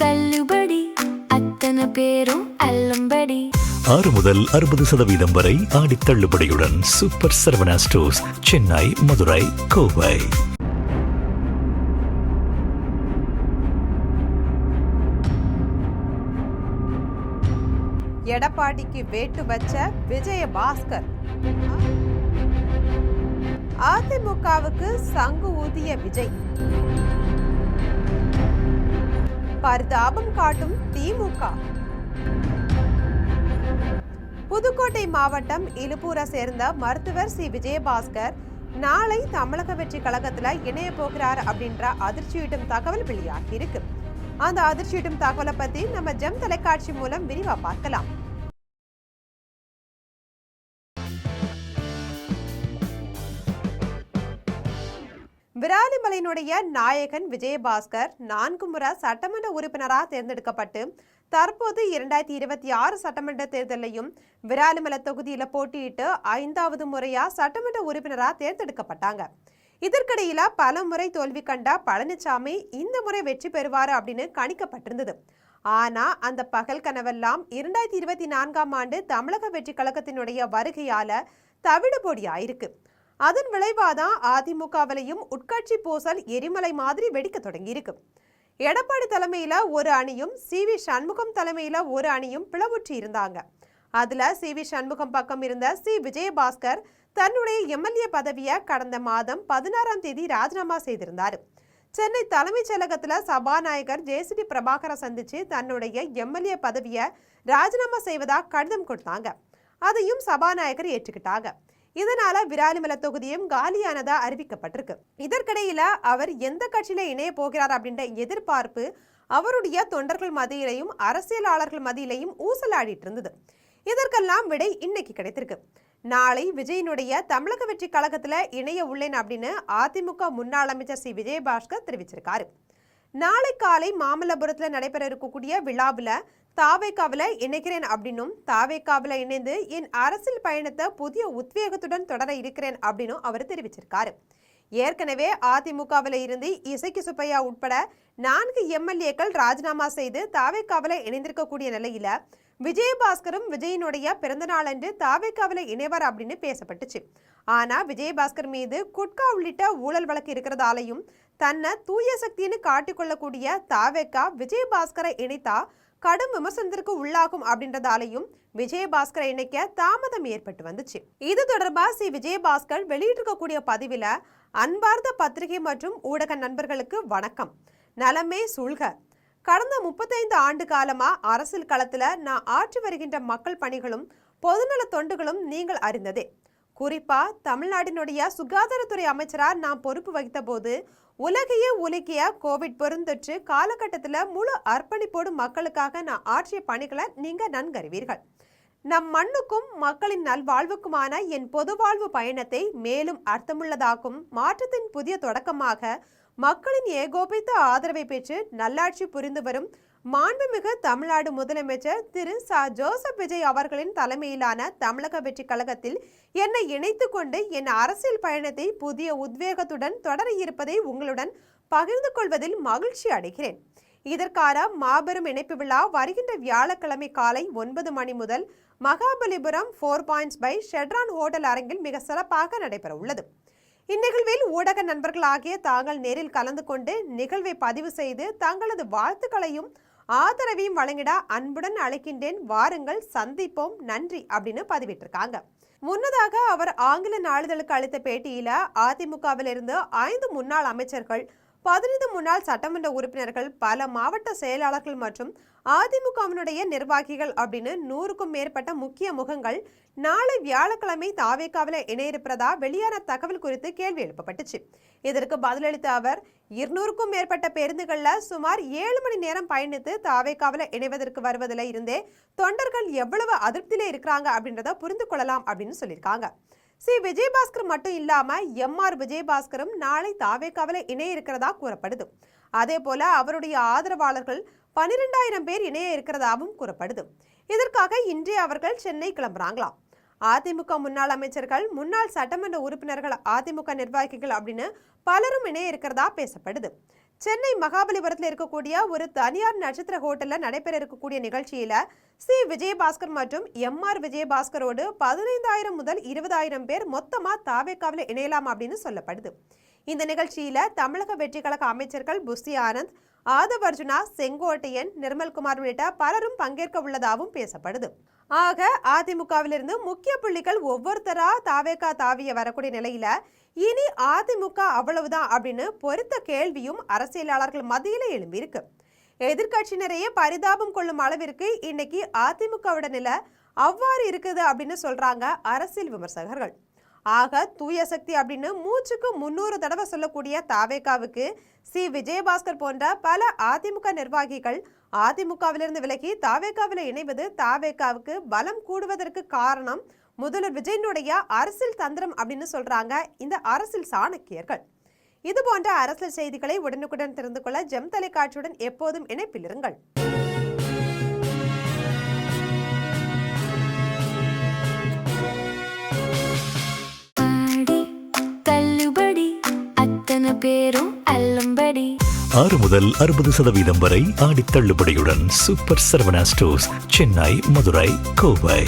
தள்ளுபடி அத்தனை பேரும் அல்லும்படி 6 முதல் 60% வரை ஆடி தள்ளுபடியுடன் சூப்பர் சரவணா ஸ்டோர்ஸ், சென்னை, மதுரை, கோவை. எடப்பாடிக்கு வேட்டு வச்ச விஜயபாஸ்கர். அதிமுகவுக்கு சங்கு ஊதிய விஜய். பரிதாபம் காட்டும் திமுக. புதுக்கோட்டை மாவட்டம் இலுப்பூரை சேர்ந்த மருத்துவர் சி விஜயபாஸ்கர் நாளை தமிழக வெற்றி கழகத்துல இணைய போகிறார் அப்படின்ற அதிர்ச்சியூட்டும் தகவல் வெளியாகி இருக்கு. அந்த அதிர்ச்சியூட்டும் தகவலை பத்தி நம்ம ஜெம் தொலைக்காட்சி மூலம் விரிவா பார்க்கலாம். விராலிமலையினுடைய நாயகன் விஜயபாஸ்கர் 4 முறை சட்டமன்ற உறுப்பினராக தேர்ந்தெடுக்கப்பட்டு தற்போது 2026 சட்டமன்ற தேர்தலையும் விராலிமலை தொகுதியில போட்டியிட்டு 5வது முறையா சட்டமன்ற உறுப்பினராக தேர்ந்தெடுக்கப்பட்டாங்க. இதற்கிடையில பல முறை தோல்வி கண்ட பழனிசாமி இந்த முறை வெற்றி பெறுவாரு அப்படின்னு கணிக்கப்பட்டிருந்தது. ஆனா அந்த பகல் கனவெல்லாம் 2024ஆம் ஆண்டு தமிழக வெற்றி கழகத்தினுடைய வருகையால தவிடுபொடி ஆயிருக்கு. அதன் விளைவாதான் அதிமுகவிலையும் உட்கட்சி பூசல் எரிமலை மாதிரி வெடிக்க தொடங்கி இருக்கு. எடப்பாடி தலைமையில ஒரு அணியும் சி.வி. சண்முகம் தலைமையில ஒரு அணியும் பிளவுற்றி இருந்தாங்க. அதுல சி.வி. சண்முகம் பக்கம் இருந்த சி விஜயபாஸ்கர் தன்னுடைய எம்எல்ஏ பதவியை கடந்த மாதம் 16ஆம் தேதி ராஜினாமா செய்திருந்தாரு. சென்னை தலைமைச் செயலகத்துல சபாநாயகர் ஜே.சி.டி. பிரபாகரை சந்திச்சு தன்னுடைய எம்எல்ஏ பதவியை ராஜினாமா செய்வதா கடிதம் கொடுத்தாங்க. அதையும் சபாநாயகர் ஏற்றுக்கிட்டாங்க. இதனால விராலிமலை தொகுதியும் காலியானதா அறிவிக்கப்பட்டிருக்கு. இதற்கிடையில அவர் எந்த கட்சியில இணைய போகிறார் அப்படின்ற எதிர்பார்ப்பு அவருடைய தொண்டர்கள் மத்தியிலையும் அரசியலாளர்கள் மத்தியிலையும் ஊசலாடிட்டு இருந்தது. இதற்கெல்லாம் விடை இன்னைக்கு கிடைத்திருக்கு. நாளை விஜயனுடைய தமிழக வெற்றி கழகத்துல இணைய உள்ளேன் அப்படின்னு அதிமுக முன்னாள் அமைச்சர் சி விஜயபாஸ்கர் தெரிவிச்சிருக்காரு. நாளை காலை மாமல்லபுரத்துல நடைபெற இருக்கக்கூடிய விழாவில் தாவேகாவில இணைக்கிறேன் அப்படின்னும் தாவேகாவில இணைந்து என் அரசியல் பயணத்தை புதிய உத்வேகத்துடன் தொடர இருக்கிறேன் அப்படின்னும் அவர் தெரிவிச்சிருக்காரு. ஏற்கனவே அதிமுகவில இருந்து இசைக்கு சுப்பையா உட்பட 4 எம்எல்ஏக்கள் ராஜினாமா செய்து தாவேகாவில இணைந்திருக்கக்கூடிய நிலையில விஜயபாஸ்கரும் விஜயனுடைய பிறந்த நாளன்று தாவேகாவில இணைவார் அப்படின்னு பேசப்பட்டுச்சு. ஆனா விஜயபாஸ்கர் மீது குட்கா உள்ளிட்ட ஊழல் வழக்கு இருக்கிறதாலையும் தன்னை தூய சக்தின்னு காட்டிக்கொள்ளக்கூடிய தாவேகா விஜயபாஸ்கரை இணைத்தா கடும் விமர்சனத்திற்கு உள்ளாகும் அப்படின்றதாலையும் விஜயபாஸ்கரை இணைக்க தாமதம் ஏற்பட்டு வந்துச்சு. இது தொடர்பா சி விஜயபாஸ்கர் வெளியிட்டிருக்கக்கூடிய பதிவில, அன்பார்ந்த பத்திரிகை மற்றும் ஊடக நண்பர்களுக்கு வணக்கம். நலமே சூழ்க. கடந்த 35 ஆண்டு காலமா அரசியல் களத்துல நான் ஆற்றி வருகின்ற மக்கள் பணிகளும் பொதுநல தொண்டுகளும் நீங்கள் அறிந்ததே. குறிப்பா தமிழ்நாட்டினுடைய சுகாதாரத்துறை அமைச்சரா நான் பொறுப்பு வகித்த போது உலகையே உலுக்கிய கோவிட் பெருந்தொற்று காலகட்டத்தில் முழு அர்ப்பணிப்போடு மக்களுக்காக நான் ஆற்றிய பணிகளை நீங்க நன்கறிவீர்கள். நம் மண்ணுக்கும் மக்களின் நல்வாழ்வுக்குமான என் பொதுவாழ்வு பயணத்தை மேலும் அர்த்தமுள்ளதாக்கும் மாற்றத்தின் புதிய தொடக்கமாக மக்களின் ஏகோபித்த ஆதரவை பெற்று நல்லாட்சி புரிந்து வரும் மாண்புமிகு தமிழ்நாடு முதலமைச்சர் திரு ச ஜோசப் விஜய் அவர்களின் தலைமையிலான தமிழக வெற்றி கழகத்தில் என்னை இணைத்து கொண்டு என் அரசியல் பயணத்தை புதிய உத்வேகத்துடன் தொடர இருப்பதை உங்களுடன் பகிர்ந்து கொள்வதில் மகிழ்ச்சி அடைகிறேன். இதற்கான மாபெரும் இணைப்பு விழா வருகின்ற வியாழக்கிழமை காலை 9 மணி முதல் மகாபலிபுரம் 4 பாயிண்ட்ஸ் பை ஷெட்ரான் ஹோட்டல் அரங்கில் மிக சிறப்பாக நடைபெற உள்ளது. இந்நிகழ்வில் ஊடக நண்பர்கள் ஆகிய தாங்கள் நேரில் கலந்து கொண்டு நிகழ்வை பதிவு செய்து தங்களது வாழ்த்துக்களையும் ஆதரவையும் வழங்கிட அன்புடன் அழைக்கின்றேன். வாருங்கள், சந்திப்போம், நன்றி அப்படின்னு பதிவிட்டிருக்காங்க. முன்னதாக அவர் ஆங்கில நாளிதழுக்கு அளித்த பேட்டியில அதிமுகவிலிருந்து 5 முன்னாள் அமைச்சர்கள், 15 முன்னாள் சட்டமன்ற உறுப்பினர்கள், பல மாவட்ட செயலாளர்கள் மற்றும் அதிமுகவினுடைய நிர்வாகிகள் அப்படின்னு 100க்கும் மேற்பட்ட முக்கிய முகங்கள் நாளை வியாழக்கிழமை தாவேகாவில இணையிருப்பதா வெளியான தகவல் குறித்து கேள்வி எழுப்பப்பட்டுச்சு. இதற்கு பதிலளித்த அவர் 200க்கும் மேற்பட்ட பேருந்துகள்ல சுமார் 7 மணி நேரம் பயணித்து தாவேகாவில இணைவதற்கு வருவதில் இருந்தே தொண்டர்கள் எவ்வளவு அதிருப்தியில இருக்கிறாங்க அப்படின்றத புரிந்து கொள்ளலாம் அப்படின்னு சொல்லியிருக்காங்க. சி விஜயபாஸ்கர் மட்டும் இல்லாம எம்.ஆர். விஜயபாஸ்கரும் நாளை தாவேகாவில இணைய இருக்கிறதா கூறப்படுது. அதே போல அவருடைய ஆதரவாளர்கள் 12,000 பேர் இணைய இருக்கிறதாவும் கூறப்படுது. இதற்காக இன்றே அவர்கள் சென்னை கிளம்புறாங்களாம். அதிமுக முன்னாள் அமைச்சர்கள், முன்னாள் சட்டமன்ற உறுப்பினர்கள், அதிமுக நிர்வாகிகள் அப்படின்னு பலரும் இணைய இருக்கிறதா பேசப்படுது. சென்னை மகாபலிபுரத்தில் இருக்கக்கூடிய ஒரு தனியார் நட்சத்திர ஹோட்டல்ல நடைபெற இருக்கக்கூடிய நிகழ்ச்சியில சி விஜயபாஸ்கர் மற்றும் எம்ஆர் விஜயபாஸ்கரோடு 15,000 முதல் 20,000 பேர் மொத்தமா தாவேக்காவில் இணையலாம் அப்படின்னு சொல்லப்படுது. இந்த நிகழ்ச்சியில தமிழக வெற்றி கழக அமைச்சர்கள் புஷி ஆனந்த், ஆதவ் அர்ஜுனா, செங்கோட்டையன், நிர்மல்குமார் உள்ளிட்ட பலரும் பங்கேற்க உள்ளதாகவும் பேசப்படுது. ஆக அதிமுகவிலிருந்து முக்கிய புள்ளிகள் ஒவ்வொருத்தரா தாவேக்கா தாவிய வரக்கூடிய நிலையில இனி அதிமுக அவ்வளவுதான் அப்படின்னு பொறுத்த கேள்வியும் அரசியலாளர்கள் மத்தியில எழும்பியிருக்கு. எதிர்கட்சியினரையே பரிதாபம் கொள்ளும் அளவிற்கு இன்னைக்கு அதிமுகவோட நிலை அவ்வாறு இருக்குது அப்படின்னு சொல்றாங்க அரசியல் விமர்சகர்கள். ஆக தூய சக்தி அப்படின்னு மூச்சுக்கு 300 தடவை சொல்லக்கூடிய தாவேக்காவுக்கு சி விஜயபாஸ்கர் போன்ற பல அதிமுக நிர்வாகிகள் அதிமுகவிலிருந்து விலகி தாவேக்காவில் இணைவது தாவேக்காவுக்கு பலம் கூடுவதற்கு காரணம் முதல்வர் விஜயனுடைய அரசியல் தந்திரம் அப்படின்னு சொல்றாங்க இந்த அரசியல் சாணக்கியர்கள். இது போன்ற அரசியல் செய்திகளை உடனுக்குடன் தெரிந்து கொள்ள ஜெம் தொலைக்காட்சியுடன் எப்போதும் இணைப்பில் இருங்கள். பேரும் அல்லும்படி 6 முதல் 60% வரை ஆடி தள்ளுபடியுடன் சூப்பர் சரவணா ஸ்டோர்ஸ், சென்னை, மதுரை, கோவை.